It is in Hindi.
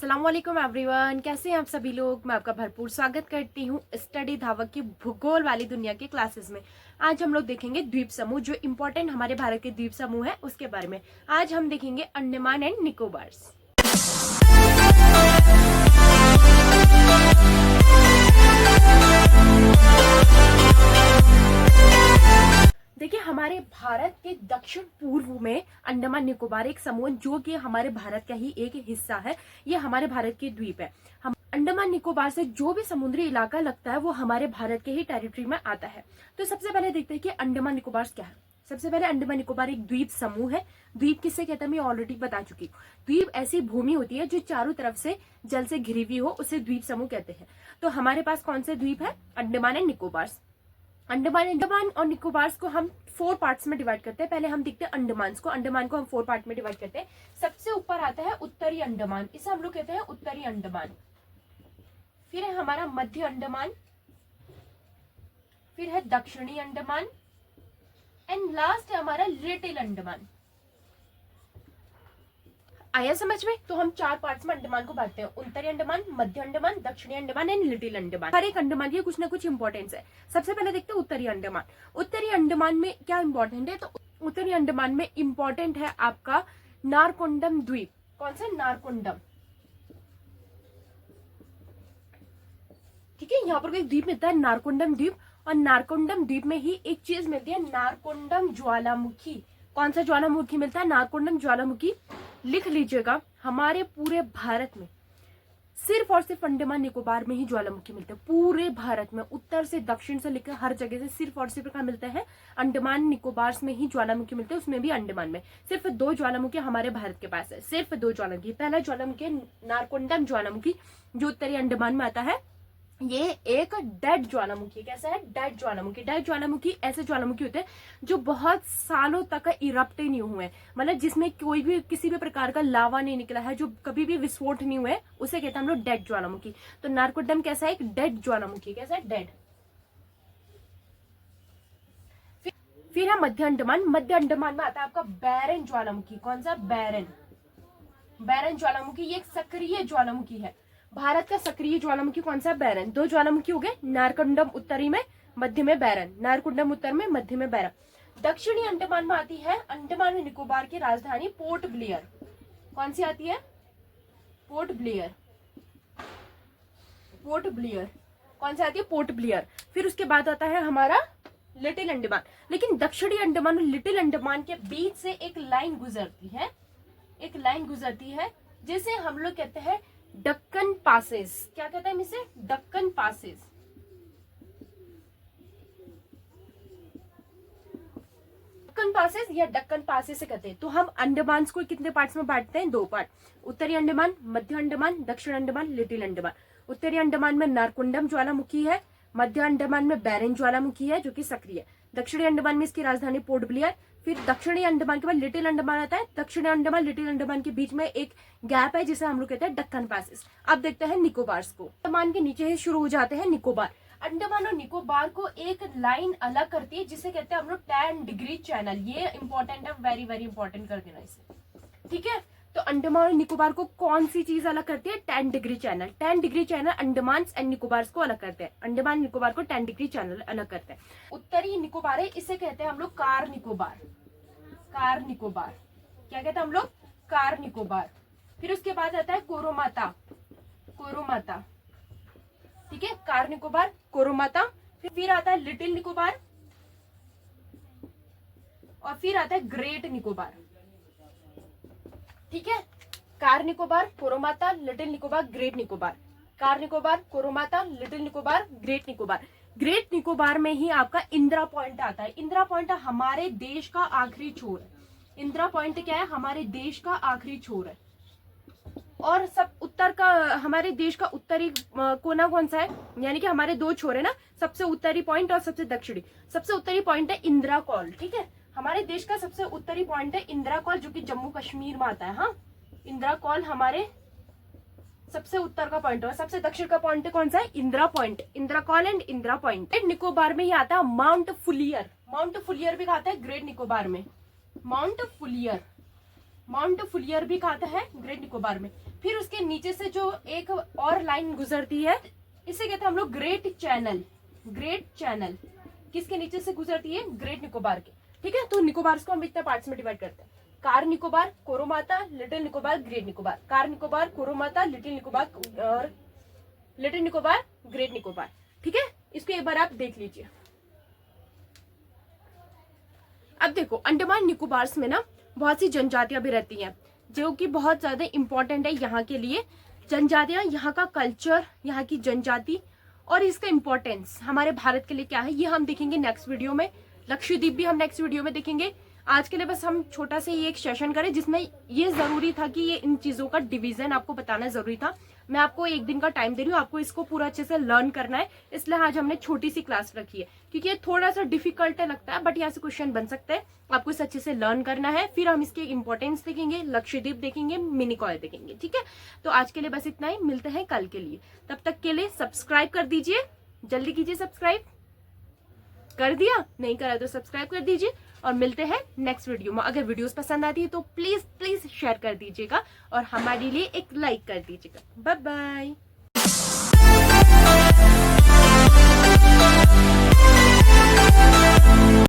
अस्सलाम वालेकुम एवरीवन, कैसे हैं आप सभी लोग। मैं आपका भरपूर स्वागत करती हूँ स्टडी धावक की भूगोल वाली दुनिया के क्लासेस में। आज हम लोग देखेंगे द्वीप समूह, जो इम्पोर्टेंट हमारे भारत के द्वीप समूह है उसके बारे में। आज हम देखेंगे अंडमान एंड निकोबार्स। देखिए, हमारे भारत के दक्षिण पूर्व में अंडमान निकोबार एक समूह जो कि हमारे भारत का ही एक हिस्सा है। ये हमारे भारत के द्वीप है। हम अंडमान निकोबार से जो भी समुद्री इलाका लगता है वो हमारे भारत के ही टेरिटरी में आता है। तो सबसे पहले देखते हैं कि अंडमान निकोबार क्या है। सबसे पहले अंडमान निकोबार एक द्वीप समूह है। द्वीप किससे कहते हैं मैं ऑलरेडी बता चुकी हूँ। द्वीप ऐसी भूमि होती है जो चारों तरफ से जल से घिरी हुई हो, उसे द्वीप समूह कहते हैं। तो हमारे पास कौन से द्वीप है? अंडमान एंड निकोबार। अंडमान और निकोबार को हम 4 पार्ट्स में डिवाइड करते हैं। पहले हम देखते हैं अंडमान को हम 4 पार्ट में डिवाइड करते हैं। सबसे ऊपर आता है उत्तरी अंडमान, इसे हम लोग कहते हैं उत्तरी अंडमान। फिर है हमारा मध्य अंडमान, फिर है दक्षिणी अंडमान एंड लास्ट है हमारा लिटिल अंडमान। आया समझ में? तो हम 4 पार्ट्स में अंडमान को बांटते हैं, उत्तरी अंडमान, मध्य अंडमान, दक्षिणी अंडमान एंड लिटिल अंडमान। हर एक अंडमान की कुछ ना कुछ इंपॉर्टेंस है। सबसे पहले देखते हैं उत्तरी अंडमान। उत्तरी अंडमान में क्या इंपॉर्टेंट है? तो उत्तरी अंडमान में इंपॉर्टेंट है आपका नारकोंडम द्वीप। कौन सा? नारकोंडम। ठीक है, यहाँ पर एक द्वीप मिलता है नारकोंडम द्वीप, और नारकोंडम द्वीप में ही एक चीज मिलती है, नारकोंडम ज्वालामुखी। कौन सा ज्वालामुखी मिलता है? नारकोंडम ज्वालामुखी। लिख लीजिएगा, हमारे पूरे भारत में सिर्फ और सिर्फ अंडमान निकोबार में ही ज्वालामुखी मिलते हैं। पूरे भारत में उत्तर से दक्षिण से लेकर हर जगह से सिर्फ और सिर्फ कहाँ मिलते हैं? अंडमान निकोबार में ही ज्वालामुखी मिलते हैं। उसमें भी अंडमान में सिर्फ 2 ज्वालामुखी हमारे भारत के पास है। सिर्फ 2 ज्वालामुखी। पहला ज्वालामुखी नारकोंडम ज्वालामुखी जो उत्तरी अंडमान में आता है। ये एक डेड ज्वालामुखी। कैसा है? डेड ज्वालामुखी। डेड ज्वालामुखी ऐसे ज्वालामुखी होते हैं जो बहुत सालों तक इरप्ट नहीं हुए, मतलब जिसमें कोई भी किसी भी प्रकार का लावा नहीं निकला है, जो कभी भी विस्फोट नहीं हुए, उसे कहते हैं हम लोग डेड ज्वालामुखी। तो नारकोंडम कैसा है? एक डेड ज्वालामुखी। कैसा है? डेड। फिर है मध्य अंडमान। मध्य अंडमान में आता है आपका बैरन ज्वालामुखी। कौन सा? बैरन। बैरन ज्वालामुखी ये एक सक्रिय ज्वालामुखी है। भारत का सक्रिय ज्वालामुखी कौन सा? बैरन। 2 ज्वालामुखी हो गए, नारकोंडम उत्तरी में, मध्य में बैरन। नारकोंडम उत्तर में, मध्य में बैरन। दक्षिणी अंडमान में आती है अंडमान और निकोबार की राजधानी पोर्ट ब्लेयर। कौन सी आती है? Port Blair. Port Blair. कौन सी आती है? Port Blair. फिर उसके बाद आता है हमारा लिटिल अंडमान। लेकिन दक्षिणी अंडमान और लिटिल अंडमान के बीच से एक लाइन गुजरती है, एक लाइन गुजरती है जिसे हम लोग कहते हैं डक्कन पासेस। क्या कहते हैं इसे? डक्कन पासेस। डक्कन पासेस या डक्कन पासेस से कहते हैं। तो हम अंडमान को कितने पार्ट्स में बांटते हैं? 2 पार्ट। उत्तरी अंडमान, मध्य अंडमान, दक्षिण अंडमान, लिटिल अंडमान। उत्तरी अंडमान में नारकोंडम ज्वालामुखी है, मध्य अंडमान में बैरन ज्वालामुखी है जो कि सक्रिय है, दक्षिणी अंडमान में इसकी राजधानी पोर्ट ब्लेयर। फिर दक्षिणी अंडमान के बाद लिटिल अंडमान आता है। दक्षिणी अंडमान लिटिल अंडमान के बीच में एक गैप है जिसे हम लोग कहते हैं डक्कन पासेस। अब देखते हैं निकोबार को। अंडमान के नीचे ही शुरू हो जाते हैं निकोबार। अंडमान और निकोबार को एक लाइन अलग करती है जिसे कहते हैं हम लोग 10 डिग्री चैनल। ये इंपॉर्टेंट है, वेरी वेरी इंपॉर्टेंट कर देना इसे। ठीक है, तो अंडमान और निकोबार को कौन सी चीज अलग करती है? 10 degree channel. 10 degree channel Andaman and Nicobar को अलग करते हैं। अंडमान निकोबार को 10 डिग्री चैनल अलग करते हैं। उत्तरी निकोबार है, इसे कहते हैं हम लोग कार निकोबार। कार निकोबार। क्या कहते हैं हम लोग? कार निकोबार। फिर उसके बाद आता है कोरोमाता। कोरोमाता। ठीक है, कार निकोबार, कोरोमाता। फिर आता है लिटिल निकोबार, और फिर आता है ग्रेट निकोबार। ठीक है, Car Nicobar, Koromata, little Nicobar, great Nicobar. Car Nicobar, Koromata, little Nicobar, great Nicobar. Great Nicobar में ही आपका इंदिरा पॉइंट आता है। इंदिरा पॉइंट हमारे देश का आखिरी छोर है। इंदिरा पॉइंट क्या है? हमारे देश का आखिरी छोर है। और सब उत्तर का, हमारे देश का उत्तरी कोना कौन सा है? यानी कि हमारे 2 छोर है ना, सबसे उत्तरी पॉइंट और सबसे दक्षिणी। सबसे उत्तरी पॉइंट है इंदिरा कॉल। ठीक है, हमारे देश का सबसे उत्तरी पॉइंट है इंदिरा कॉल जो कि जम्मू कश्मीर में आता है। हाँ, इंदिरा कॉल हमारे सबसे उत्तर का पॉइंट है। सबसे दक्षिण का पॉइंट कौन सा है? Indira point. Indira call and Indira point. Nicobar में ही आता है माउंट फुलियर। माउंट फुलियर भी आता है ग्रेट निकोबार में। माउंट फुलियर। माउंट फुलियर भी कहता है ग्रेट निकोबार में। फिर उसके नीचे से जो एक और लाइन गुजरती है, इसे कहते हैं हम लोग ग्रेट चैनल। ग्रेट चैनल किसके नीचे से गुजरती है? ग्रेट निकोबार के। ठीक है, तो निकोबार को हम इतने पार्ट्स में डिवाइड करते हैं, Car Nicobar, Koromata, little Nicobar, great Nicobar. Car Nicobar, Koromata, little Nicobar और लिटिल निकोबार, ग्रेट निकोबार। ठीक है, इसको एक बार आप देख लीजिए। अब देखो, अंडमान निकोबार में ना बहुत सी जनजातियां भी रहती हैं, जो कि बहुत ज्यादा इंपॉर्टेंट है यहाँ के लिए। जनजातियां, यहाँ का कल्चर, यहाँ की जनजाति और इसका इंपॉर्टेंस हमारे भारत के लिए क्या है, ये हम देखेंगे नेक्स्ट वीडियो में। लक्षद्वीप भी हम नेक्स्ट वीडियो में देखेंगे। आज के लिए बस हम छोटा सा ये एक सेशन करें, जिसमें ये जरूरी था कि ये इन चीजों का डिवीजन आपको बताना जरूरी था। मैं आपको एक दिन का टाइम दे रही हूँ, आपको इसको पूरा अच्छे से लर्न करना है, इसलिए आज हमने छोटी सी क्लास रखी है, क्योंकि ये थोड़ा सा डिफिकल्ट लगता है, बट यहाँ से क्वेश्चन बन सकते हैं। आपको इसे अच्छे से लर्न करना है, फिर हम इसके इंपॉर्टेंस देखेंगे, लक्षद्वीप देखेंगे, मिनी कॉय देखेंगे। ठीक है, तो आज के लिए बस इतना ही, मिलते हैं कल के लिए। तब तक के लिए सब्सक्राइब कर दीजिए, जल्दी कीजिए। सब्सक्राइब कर दिया? नहीं करा तो सब्सक्राइब कर दीजिए, और मिलते हैं नेक्स्ट वीडियो में। अगर वीडियोस पसंद आती है तो प्लीज प्लीज शेयर कर दीजिएगा और हमारे लिए एक लाइक कर दीजिएगा। Bye bye.